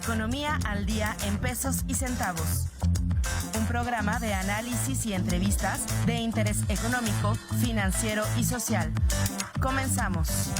Economía al día en pesos y centavos. Un programa de análisis y entrevistas de interés económico, financiero y social. Comenzamos.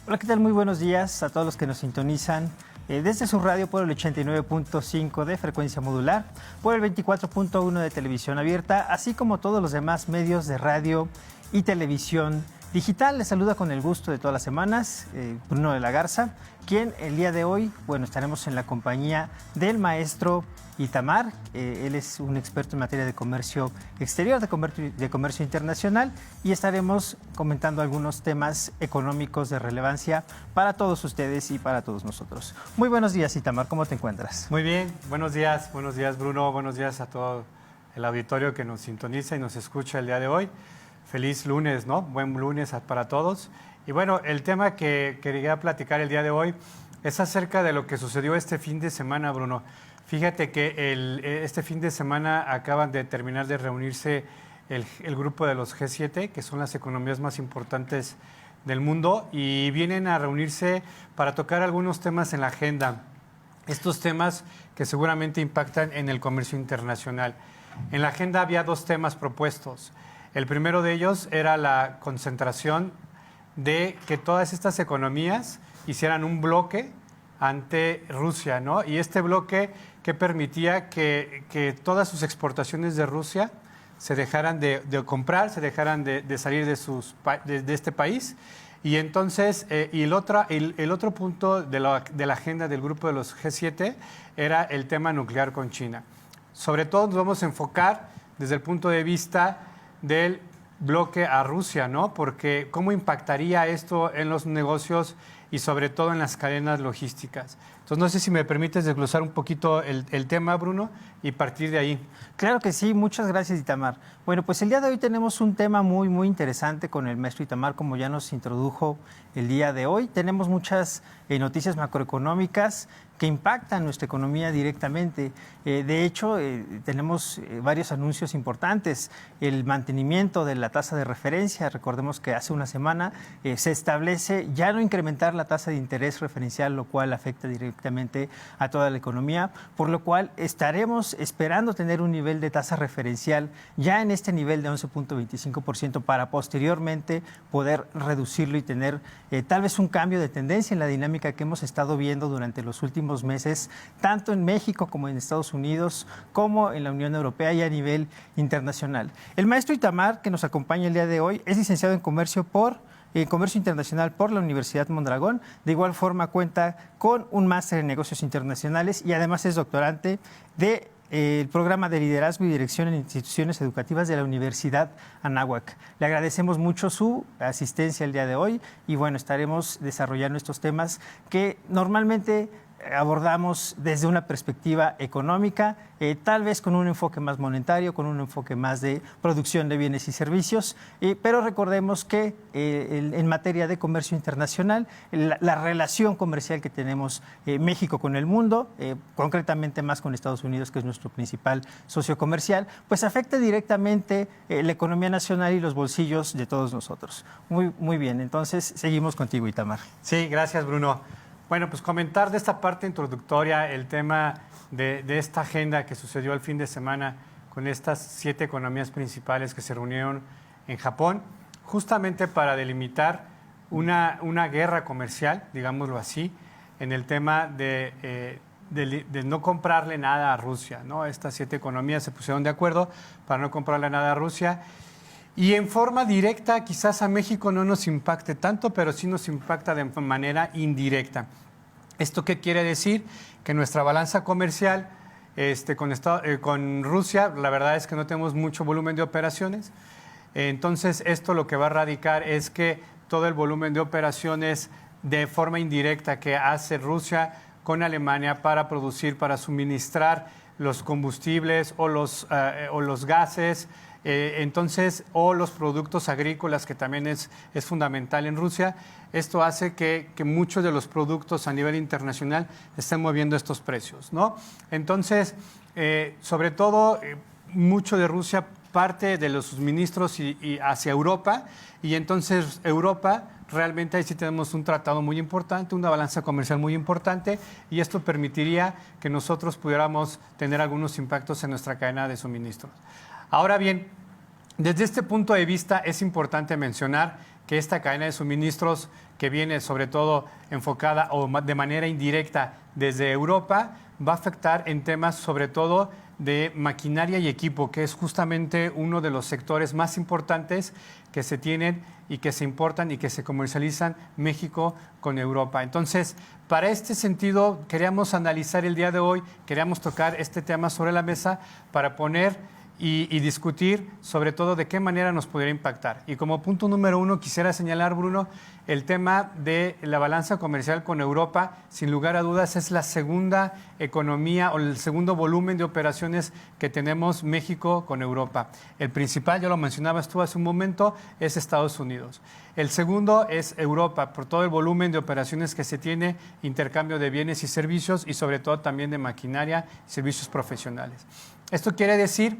Hola, ¿qué tal? Muy buenos días a todos los que nos sintonizan desde su radio por el 89.5 de frecuencia modular, por el 24.1 de televisión abierta, así como todos los demás medios de radio y televisión digital. Les saluda con el gusto de todas las semanas Bruno de la Garza, quien el día de hoy, estaremos en la compañía del maestro Itamar. Él es un experto en materia de comercio exterior, de comercio internacional, y estaremos comentando algunos temas económicos de relevancia para todos ustedes y para todos nosotros. Muy buenos días, Itamar, ¿cómo te encuentras? Muy bien, buenos días Bruno, buenos días a todo el auditorio que nos sintoniza y nos escucha el día de hoy. Feliz lunes, ¿no? Buen lunes para todos. Y bueno, el tema que quería platicar el día de hoy es acerca de lo que sucedió este fin de semana, Bruno. Fíjate que este fin de semana acaban de terminar de reunirse el grupo de los G7, que son las economías más importantes del mundo, y vienen a reunirse para tocar algunos temas en la agenda. Estos temas que seguramente impactan en el comercio internacional. En la agenda había dos temas propuestos. El primero de ellos era la concentración de que todas estas economías hicieran un bloque ante Rusia, ¿no? Y este bloque que permitía que todas sus exportaciones de Rusia se dejaran de comprar, se dejaran de salir de este país. Y entonces, el otro punto de la agenda del grupo de los G7 era el tema nuclear con China. Sobre todo nos vamos a enfocar desde el punto de vista del bloque a Rusia, ¿no? Porque cómo impactaría esto en los negocios y sobre todo en las cadenas logísticas. Entonces, no sé si me permites desglosar un poquito el tema, Bruno, y partir de ahí. Claro que sí, muchas gracias, Itamar. Bueno, pues el día de hoy tenemos un tema muy, muy interesante con el maestro Itamar, como ya nos introdujo el día de hoy. Tenemos muchas noticias macroeconómicas que impactan nuestra economía directamente. De hecho, tenemos varios anuncios importantes. El mantenimiento de la tasa de referencia. Recordemos que hace una semana se establece ya no incrementar la tasa de interés referencial, lo cual afecta directamente a toda la economía, por lo cual estaremos esperando tener un nivel de tasa referencial ya en este nivel de 11.25% para posteriormente poder reducirlo y tener tal vez un cambio de tendencia en la dinámica que hemos estado viendo durante los últimos meses, tanto en México como en Estados Unidos, como en la Unión Europea y a nivel internacional. El maestro Itamar, que nos acompaña el día de hoy, es licenciado en Comercio Internacional por la Universidad Mondragón. De igual forma cuenta con un máster en Negocios Internacionales y además es doctorante del programa de Liderazgo y Dirección en Instituciones Educativas de la Universidad Anáhuac. Le agradecemos mucho su asistencia el día de hoy y estaremos desarrollando estos temas que normalmente abordamos desde una perspectiva económica, tal vez con un enfoque más monetario, con un enfoque más de producción de bienes y servicios, pero recordemos que en materia de comercio internacional, la relación comercial que tenemos México con el mundo, concretamente más con Estados Unidos, que es nuestro principal socio comercial, pues afecta directamente la economía nacional y los bolsillos de todos nosotros. Muy, muy bien, entonces seguimos contigo, Itamar. Sí, gracias, Bruno. Bueno, pues comentar de esta parte introductoria el tema de esta agenda que sucedió el fin de semana con estas 7 economías principales que se reunieron en Japón, justamente para delimitar una guerra comercial, digámoslo así, en el tema de no comprarle nada a Rusia, ¿no? Estas 7 economías se pusieron de acuerdo para no comprarle nada a Rusia. Y en forma directa, quizás a México no nos impacte tanto, pero sí nos impacta de manera indirecta. ¿Esto qué quiere decir? Que nuestra balanza comercial con Rusia, la verdad es que no tenemos mucho volumen de operaciones. Entonces, esto lo que va a radicar es que todo el volumen de operaciones de forma indirecta que hace Rusia con Alemania para producir, para suministrar los combustibles o los gases, o los productos agrícolas, que también es fundamental en Rusia. Esto hace que muchos de los productos a nivel internacional estén moviendo estos precios, ¿no? Entonces, sobre todo, mucho de Rusia parte de los suministros y hacia Europa, y entonces Europa realmente ahí sí tenemos un tratado muy importante, una balanza comercial muy importante, y esto permitiría que nosotros pudiéramos tener algunos impactos en nuestra cadena de suministros. Ahora bien, desde este punto de vista es importante mencionar que esta cadena de suministros que viene sobre todo enfocada o de manera indirecta desde Europa va a afectar en temas sobre todo de maquinaria y equipo, que es justamente uno de los sectores más importantes que se tienen y que se importan y que se comercializan México con Europa. Entonces, para este sentido, queríamos analizar el día de hoy, queríamos tocar este tema sobre la mesa para poner y discutir sobre todo de qué manera nos podría impactar. Y como punto número uno quisiera señalar, Bruno, el tema de la balanza comercial con Europa, sin lugar a dudas, es la segunda economía o el segundo volumen de operaciones que tenemos México con Europa. El principal, ya lo mencionabas tú hace un momento, es Estados Unidos. El segundo es Europa, por todo el volumen de operaciones que se tiene, intercambio de bienes y servicios y sobre todo también de maquinaria y servicios profesionales. Esto quiere decir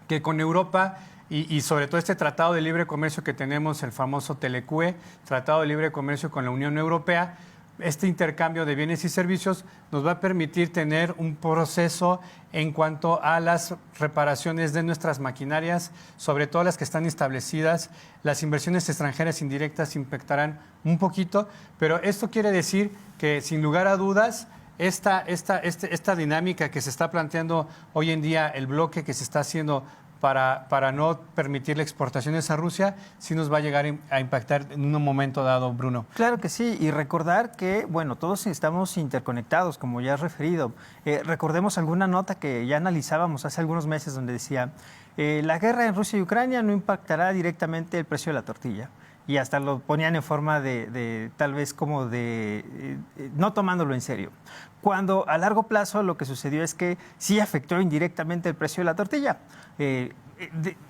que con Europa y sobre todo este tratado de libre comercio que tenemos, el famoso TLCUE, Tratado de Libre Comercio con la Unión Europea, este intercambio de bienes y servicios nos va a permitir tener un proceso en cuanto a las reparaciones de nuestras maquinarias, sobre todo las que están establecidas. Las inversiones extranjeras indirectas impactarán un poquito, pero esto quiere decir que sin lugar a dudas, esta dinámica que se está planteando hoy en día, el bloque que se está haciendo para no permitirle exportaciones a Rusia, sí nos va a llegar a impactar en un momento dado, Bruno. Claro que sí, y recordar que, bueno, todos estamos interconectados, como ya has referido. Recordemos alguna nota que ya analizábamos hace algunos meses donde decía, la guerra en Rusia y Ucrania no impactará directamente el precio de la tortilla. Y hasta lo ponían en forma de tal vez como de no tomándolo en serio. Cuando a largo plazo lo que sucedió es que sí afectó indirectamente el precio de la tortilla.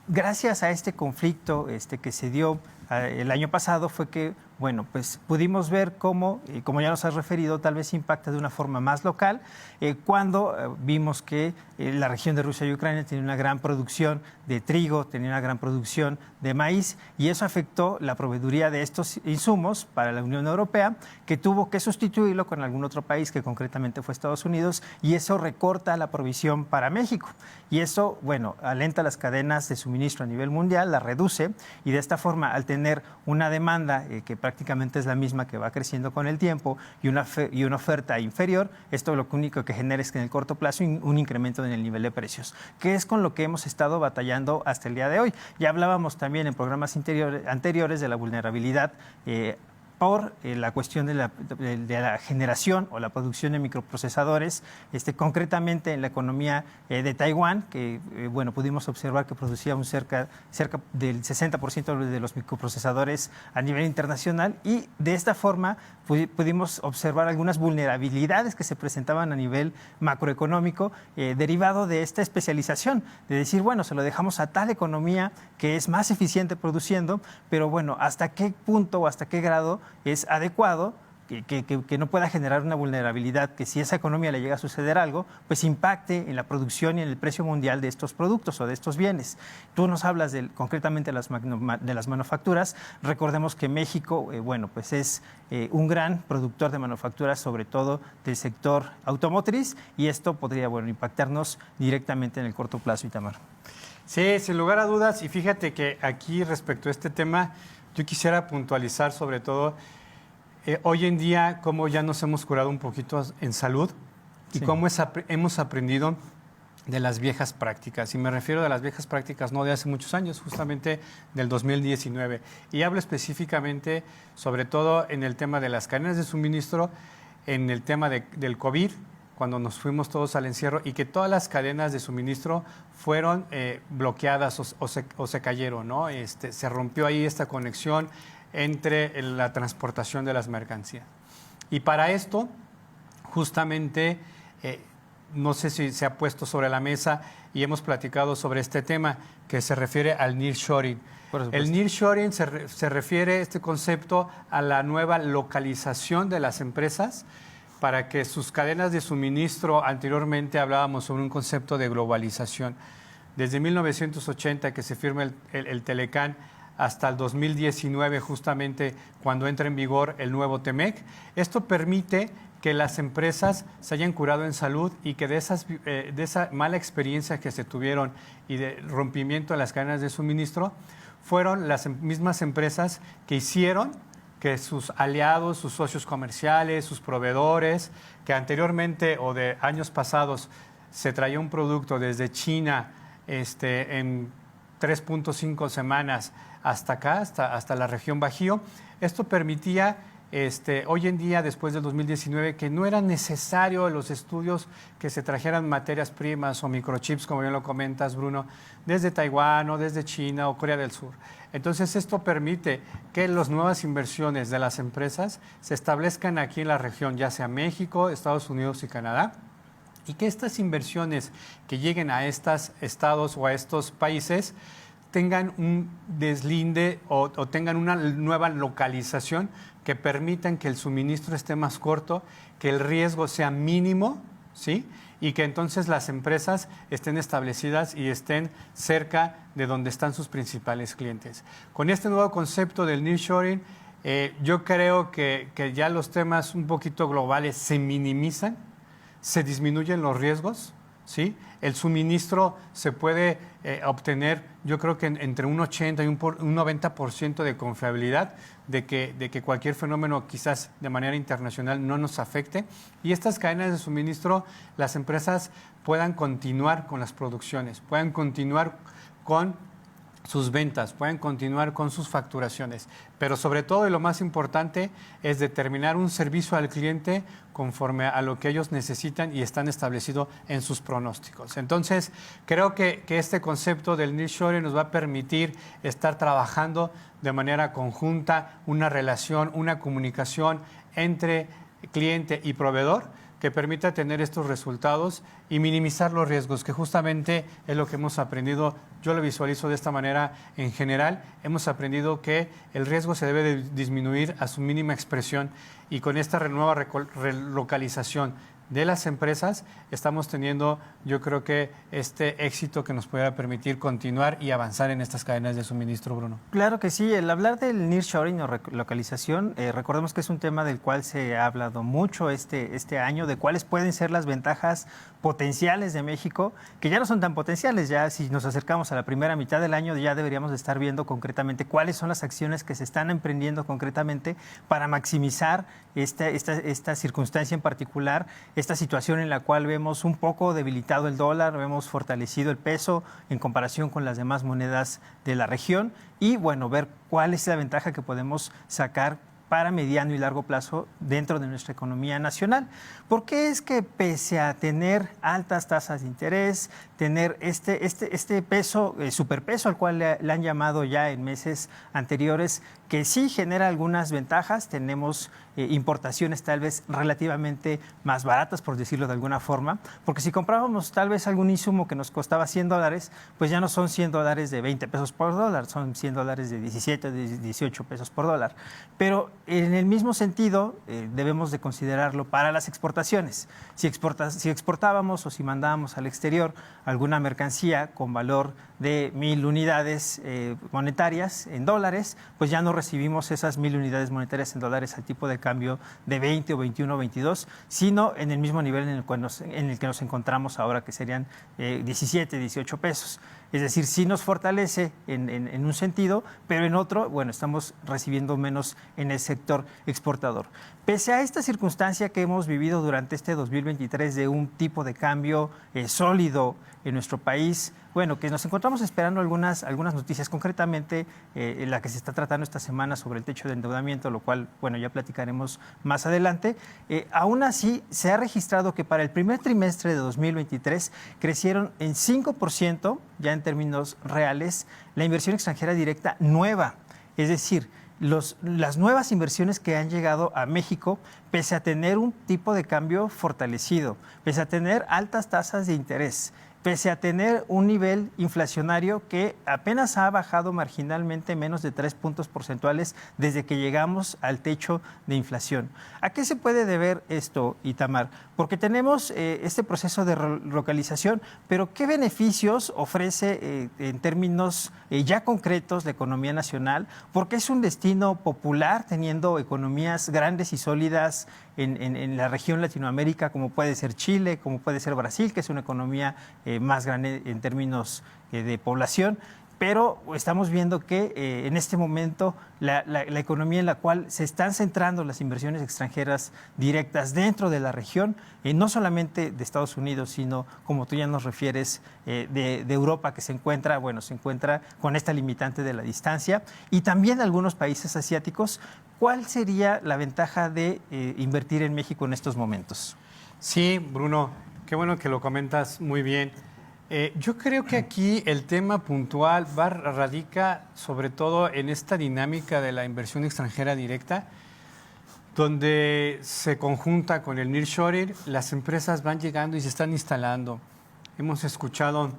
Gracias a este conflicto que se dio el año pasado fue que, bueno, pues pudimos ver cómo, como ya nos has referido, tal vez impacta de una forma más local, cuando vimos que la región de Rusia y Ucrania tenía una gran producción de trigo, tenía una gran producción de maíz, y eso afectó la proveeduría de estos insumos para la Unión Europea, que tuvo que sustituirlo con algún otro país, que concretamente fue Estados Unidos, y eso recorta la provisión para México. Y eso, bueno, alenta las cadenas de suministro a nivel mundial, la reduce, y de esta forma, al tener una demanda que prácticamente es la misma, que va creciendo con el tiempo, y una oferta inferior, esto lo único que genera es que en el corto plazo un incremento en el nivel de precios, que es con lo que hemos estado batallando hasta el día de hoy. Ya hablábamos también en programas anteriores de la vulnerabilidad por la cuestión de la generación o la producción de microprocesadores, concretamente en la economía de Taiwán, que bueno, pudimos observar que producía cerca del 60% de los microprocesadores a nivel internacional, y de esta forma pudimos observar algunas vulnerabilidades que se presentaban a nivel macroeconómico derivado de esta especialización, de decir, bueno, se lo dejamos a tal economía que es más eficiente produciendo, pero bueno, ¿hasta qué punto o hasta qué grado es adecuado que no pueda generar una vulnerabilidad, que si esa economía le llega a suceder algo, pues impacte en la producción y en el precio mundial de estos productos o de estos bienes? Tú nos hablas concretamente de las manufacturas. Recordemos que México, bueno, pues es un gran productor de manufacturas, sobre todo del sector automotriz, y esto podría, bueno, impactarnos directamente en el corto plazo, Itamar. Sí, sin lugar a dudas, y fíjate que aquí respecto a este tema, yo quisiera puntualizar sobre todo hoy en día cómo ya nos hemos curado un poquito en salud y sí, cómo hemos aprendido de las viejas prácticas. Y me refiero a las viejas prácticas no de hace muchos años, justamente del 2019. Y hablo específicamente sobre todo en el tema de las cadenas de suministro, en el tema del COVID, cuando nos fuimos todos al encierro y que todas las cadenas de suministro fueron bloqueadas o se cayeron, ¿no? Se rompió ahí esta conexión entre la transportación de las mercancías. Y para esto, justamente, no sé si se ha puesto sobre la mesa y hemos platicado sobre este tema que se refiere al nearshoring. El nearshoring se refiere, este concepto, a la nueva localización de las empresas para que sus cadenas de suministro, anteriormente hablábamos sobre un concepto de globalización. desde 1980 que se firma el Telecán hasta el 2019, justamente cuando entra en vigor el nuevo TEMEC. Esto permite que las empresas se hayan curado en salud y que de esa mala experiencia que se tuvieron y de rompimiento de las cadenas de suministro, fueron las mismas empresas que hicieron que sus aliados, sus socios comerciales, sus proveedores, que anteriormente o de años pasados se traía un producto desde China en 3.5 semanas hasta acá, hasta la región Bajío. Esto permitía hoy en día, después del 2019, que no era necesario los estudios que se trajeran materias primas o microchips, como bien lo comentas, Bruno, desde Taiwán o desde China o Corea del Sur. Entonces, esto permite que las nuevas inversiones de las empresas se establezcan aquí en la región, ya sea México, Estados Unidos y Canadá, y que estas inversiones que lleguen a estos estados o a estos países tengan un deslinde o tengan una nueva localización que permitan que el suministro esté más corto, que el riesgo sea mínimo, ¿sí? Y que entonces las empresas estén establecidas y estén cerca de donde están sus principales clientes. Con este nuevo concepto del nearshoring, yo creo que ya los temas un poquito globales se minimizan, se disminuyen los riesgos, ¿sí? El suministro se puede obtener, yo creo que entre un 80 y un 90% de confiabilidad de que cualquier fenómeno quizás de manera internacional no nos afecte. Y estas cadenas de suministro, las empresas puedan continuar con las producciones, puedan continuar con sus ventas, pueden continuar con sus facturaciones, pero sobre todo y lo más importante es determinar un servicio al cliente conforme a lo que ellos necesitan y están establecidos en sus pronósticos. Entonces, creo que este concepto del nearshoring nos va a permitir estar trabajando de manera conjunta, una relación, una comunicación entre cliente y proveedor que permita tener estos resultados y minimizar los riesgos, que justamente es lo que hemos aprendido. Yo lo visualizo de esta manera en general. Hemos aprendido que el riesgo se debe de disminuir a su mínima expresión y con esta nueva relocalización de las empresas estamos teniendo, yo creo que este éxito que nos pueda permitir continuar y avanzar en estas cadenas de suministro, Bruno. Claro que sí, el hablar del nearshoring o relocalización, recordemos que es un tema del cual se ha hablado mucho este año, de cuáles pueden ser las ventajas potenciales de México, que ya no son tan potenciales, ya si nos acercamos a la primera mitad del año ya deberíamos de estar viendo concretamente cuáles son las acciones que se están emprendiendo concretamente para maximizar esta circunstancia en particular, esta situación en la cual vemos un poco debilitado el dólar, vemos fortalecido el peso en comparación con las demás monedas de la región y bueno, ver cuál es la ventaja que podemos sacar para mediano y largo plazo dentro de nuestra economía nacional. ¿Por qué es que pese a tener altas tasas de interés, tener este peso, superpeso al cual le han llamado ya en meses anteriores, que sí genera algunas ventajas, tenemos importaciones tal vez relativamente más baratas, por decirlo de alguna forma, porque si comprábamos tal vez algún insumo que nos costaba $100, pues ya no son $100 de 20 pesos por dólar, son $100 de 17, de 18 pesos por dólar. Pero en el mismo sentido, debemos de considerarlo para las exportaciones. Si exportábamos o si mandábamos al exterior alguna mercancía con valor de 1,000 unidades monetarias en dólares, pues ya no recibimos esas 1,000 unidades monetarias en dólares al tipo de cambio de 20 o 21 o 22, sino en el mismo nivel en el que nos encontramos ahora, que serían 17, 18 pesos. Es decir, sí nos fortalece en un sentido, pero en otro, bueno, estamos recibiendo menos en el sector exportador. Pese a esta circunstancia que hemos vivido durante este 2023 de un tipo de cambio sólido en nuestro país, bueno, que nos encontramos esperando algunas noticias, concretamente la que se está tratando esta semana sobre el techo de endeudamiento, lo cual, bueno, ya platicaremos más adelante. Aún así, se ha registrado que para el primer trimestre de 2023 crecieron en 5%, ya en términos reales, la inversión extranjera directa nueva, es decir, las nuevas inversiones que han llegado a México, pese a tener un tipo de cambio fortalecido, pese a tener altas tasas de interés, pese a tener un nivel inflacionario que apenas ha bajado marginalmente menos de 3 puntos porcentuales desde que llegamos al techo de inflación. ¿A qué se puede deber esto, Itamar? Porque tenemos este proceso de relocalización, pero ¿qué beneficios ofrece en términos ya concretos la economía nacional? Porque es un destino popular, teniendo economías grandes y sólidas en la región Latinoamérica, como puede ser Chile, como puede ser Brasil, que es una economía más grande en términos de población, pero estamos viendo que en este momento la economía en la cual se están centrando las inversiones extranjeras directas dentro de la región, no solamente de Estados Unidos, sino, como tú ya nos refieres, de Europa, que se encuentra con esta limitante de la distancia, y también algunos países asiáticos. ¿Cuál sería la ventaja de invertir en México en estos momentos? Sí, Bruno, qué bueno que lo comentas muy bien. Yo creo que aquí el tema puntual radica sobre todo en esta dinámica de la inversión extranjera directa, donde se conjunta con el nearshoring, las empresas van llegando y se están instalando. Hemos escuchado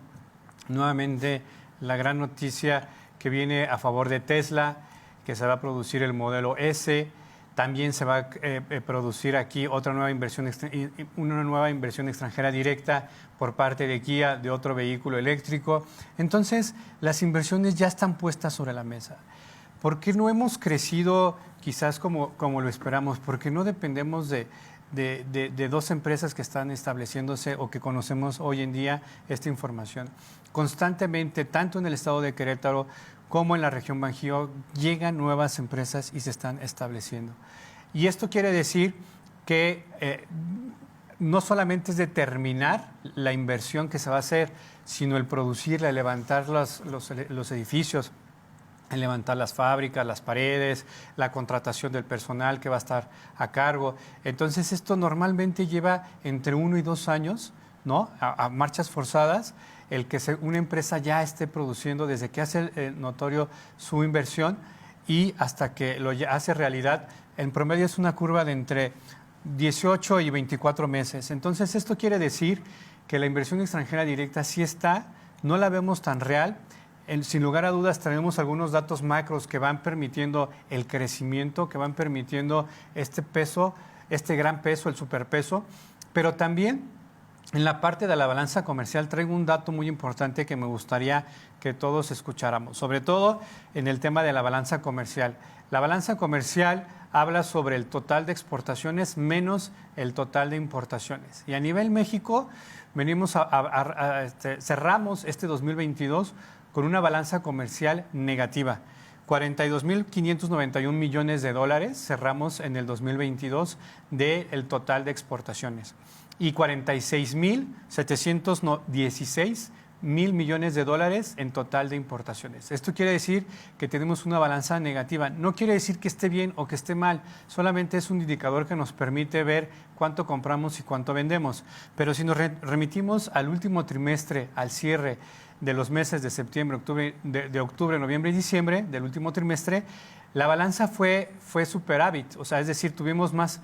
nuevamente la gran noticia que viene a favor de Tesla, que se va a producir el modelo S. También se va a producir aquí una nueva inversión extranjera directa por parte de Kia de otro vehículo eléctrico. Entonces, las inversiones ya están puestas sobre la mesa. ¿Por qué no hemos crecido quizás como lo esperamos? Porque no dependemos de dos empresas que están estableciéndose o que conocemos hoy en día esta información. Constantemente, tanto en el estado de Querétaro como en la región Bajío, llegan nuevas empresas y se están estableciendo. Y esto quiere decir que no solamente es determinar la inversión que se va a hacer, sino el producirla, el levantar los edificios, el levantar las fábricas, las paredes, la contratación del personal que va a estar a cargo. Entonces, esto normalmente lleva entre 1 y 2 años, ¿no? A marchas forzadas, el que una empresa ya esté produciendo desde que hace notorio su inversión y hasta que lo hace realidad. En promedio es una curva de entre 18 y 24 meses. Entonces, esto quiere decir que la inversión extranjera directa sí está, no la vemos tan real. Sin lugar a dudas, tenemos algunos datos macros que van permitiendo el crecimiento, que van permitiendo este peso, este gran peso, el superpeso, pero también en la parte de la balanza comercial traigo un dato muy importante que me gustaría que todos escucháramos, sobre todo en el tema de la balanza comercial. La balanza comercial habla sobre el total de exportaciones menos el total de importaciones. Y a nivel México, cerramos este 2022 con una balanza comercial negativa. 42.591 millones de dólares cerramos en el 2022 del total de exportaciones. Y 46.716 millones de dólares en total de importaciones. Esto quiere decir que tenemos una balanza negativa. No quiere decir que esté bien o que esté mal, solamente es un indicador que nos permite ver cuánto compramos y cuánto vendemos. Pero si nos remitimos al último trimestre, al cierre de los meses de septiembre, octubre, noviembre y diciembre, del último trimestre, la balanza fue superávit, o sea, es decir, tuvimos más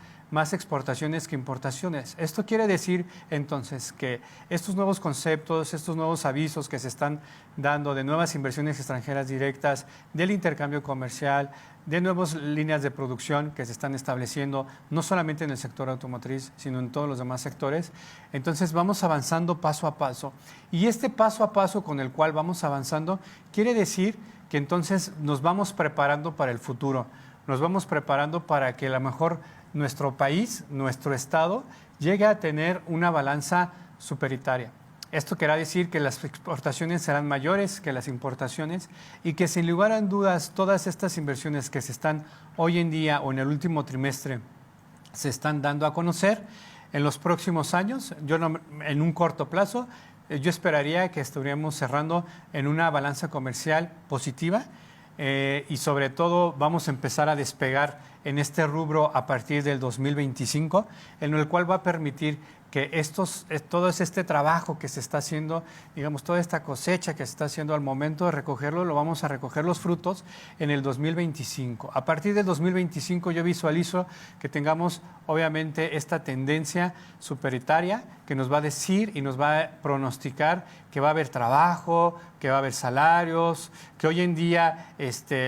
exportaciones que importaciones. Esto quiere decir, entonces, que estos nuevos conceptos, estos nuevos avisos que se están dando de nuevas inversiones extranjeras directas, del intercambio comercial, de nuevas líneas de producción que se están estableciendo, no solamente en el sector automotriz, sino en todos los demás sectores. Entonces, vamos avanzando paso a paso. Y este paso a paso con el cual vamos avanzando quiere decir que entonces nos vamos preparando para el futuro, nos vamos preparando para que a lo mejor nuestro país, nuestro estado, llegue a tener una balanza superitaria. Esto querrá decir que las exportaciones serán mayores que las importaciones y que sin lugar a dudas todas estas inversiones que se están hoy en día o en el último trimestre se están dando a conocer en los próximos años, en un corto plazo, yo esperaría que estaríamos cerrando en una balanza comercial positiva y sobre todo vamos a empezar a despegar en este rubro a partir del 2025, en el cual va a permitir que todo este trabajo que se está haciendo, digamos, toda esta cosecha que se está haciendo al momento de recogerlo, lo vamos a recoger los frutos en el 2025. A partir del 2025 yo visualizo que tengamos obviamente esta tendencia superitaria que nos va a decir y nos va a pronosticar que va a haber trabajo, que va a haber salarios, que hoy en día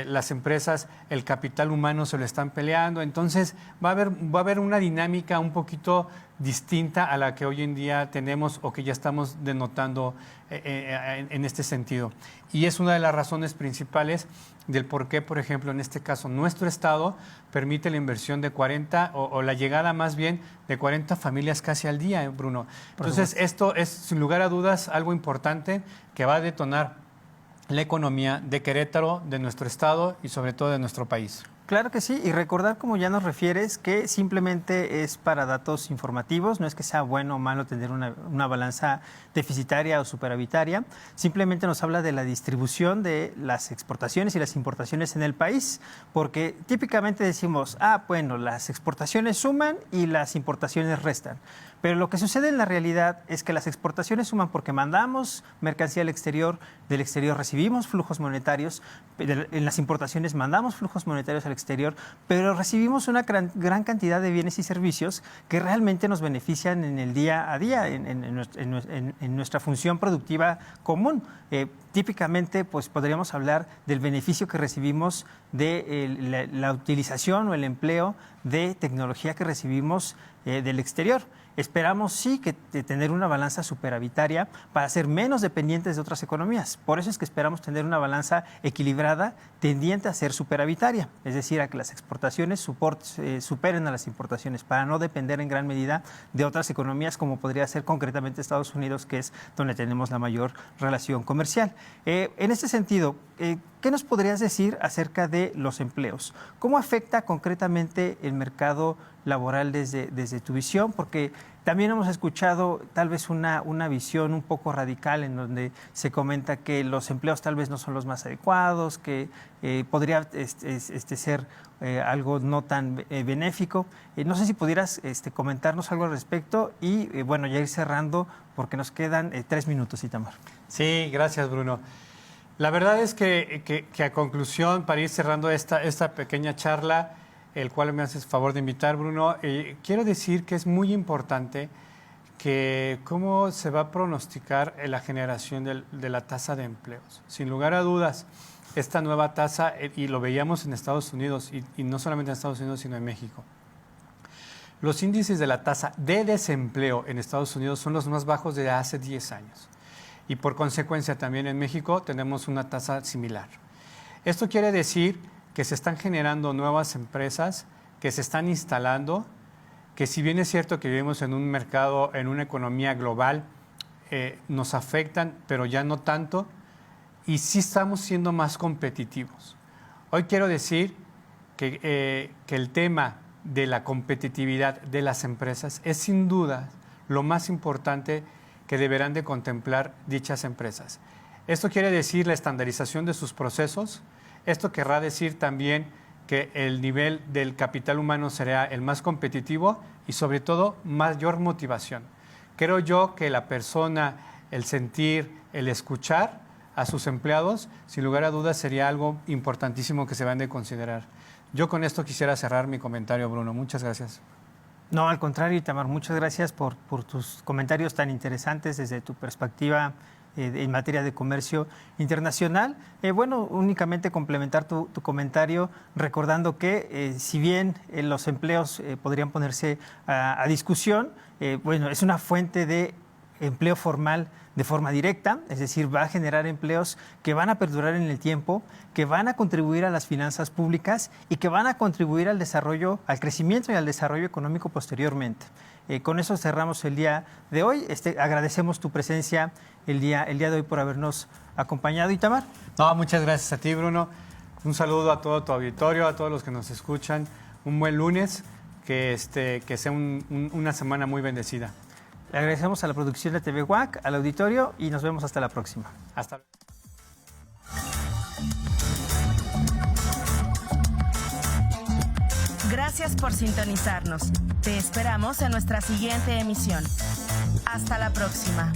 las empresas, el capital humano se lo están peleando. Entonces va a haber una dinámica un poquito distinta a la que hoy en día tenemos o que ya estamos denotando en este sentido. Y es una de las razones principales del por qué, por ejemplo, en este caso, nuestro estado permite la inversión de 40 o la llegada más bien de 40 familias casi al día, Bruno. Entonces, esto es sin lugar a dudas algo importante que va a detonar la economía de Querétaro, de nuestro estado y sobre todo de nuestro país. Claro que sí, y recordar, como ya nos refieres, que simplemente es para datos informativos, no es que sea bueno o malo tener una balanza deficitaria o superavitaria, simplemente nos habla de la distribución de las exportaciones y las importaciones en el país, porque típicamente decimos, bueno, las exportaciones suman y las importaciones restan. Pero lo que sucede en la realidad es que las exportaciones suman porque mandamos mercancía al exterior, del exterior recibimos flujos monetarios, en las importaciones mandamos flujos monetarios al exterior, pero recibimos una gran cantidad de bienes y servicios que realmente nos benefician en el día a día, en nuestra función productiva común. Típicamente, pues podríamos hablar del beneficio que recibimos de la utilización o el empleo de tecnología que recibimos del exterior. Esperamos sí que tener una balanza superavitaria para ser menos dependientes de otras economías. Por eso es que esperamos tener una balanza equilibrada tendiente a ser superavitaria, es decir, a que las exportaciones superen a las importaciones para no depender en gran medida de otras economías como podría ser concretamente Estados Unidos, que es donde tenemos la mayor relación comercial. En este sentido, ¿qué nos podrías decir acerca de los empleos? ¿Cómo afecta concretamente el mercado laboral desde tu visión? Porque también hemos escuchado tal vez una visión un poco radical en donde se comenta que los empleos tal vez no son los más adecuados, que podría ser algo no tan benéfico. No sé si pudieras comentarnos algo al respecto y bueno, ya ir cerrando porque nos quedan 3 minutos, Itamar. Sí, gracias, Bruno. La verdad es que a conclusión, para ir cerrando esta pequeña charla, el cual me haces favor de invitar, Bruno, quiero decir que es muy importante que cómo se va a pronosticar la generación de la tasa de empleos. Sin lugar a dudas, esta nueva tasa, y lo veíamos en Estados Unidos, y no solamente en Estados Unidos, sino en México, los índices de la tasa de desempleo en Estados Unidos son los más bajos de hace 10 años. Y por consecuencia también en México tenemos una tasa similar. Esto quiere decir que se están generando nuevas empresas, que se están instalando, que si bien es cierto que vivimos en un mercado, en una economía global, nos afectan, pero ya no tanto, y sí estamos siendo más competitivos. Hoy quiero decir que el tema de la competitividad de las empresas es sin duda lo más importante que deberán de contemplar dichas empresas. Esto quiere decir la estandarización de sus procesos. Esto querrá decir también que el nivel del capital humano será el más competitivo y sobre todo mayor motivación. Creo yo que la persona, el sentir, el escuchar a sus empleados, sin lugar a dudas sería algo importantísimo que se van de considerar. Yo con esto quisiera cerrar mi comentario, Bruno. Muchas gracias. No, al contrario, Itamar, muchas gracias por tus comentarios tan interesantes desde tu perspectiva en materia de comercio internacional. Bueno, únicamente complementar tu comentario recordando que si bien los empleos podrían ponerse a discusión, bueno, es una fuente de empleo formal de forma directa, es decir, va a generar empleos que van a perdurar en el tiempo, que van a contribuir a las finanzas públicas y que van a contribuir al desarrollo, al crecimiento y al desarrollo económico posteriormente. Con eso cerramos el día de hoy. Agradecemos tu presencia el día de hoy por habernos acompañado, Itamar. No, muchas gracias a ti, Bruno. Un saludo a todo tu auditorio, a todos los que nos escuchan. Un buen lunes, que sea una semana muy bendecida. Le agradecemos a la producción de TV UAC, al auditorio y nos vemos hasta la próxima. Hasta luego. Gracias por sintonizarnos. Te esperamos en nuestra siguiente emisión. Hasta la próxima.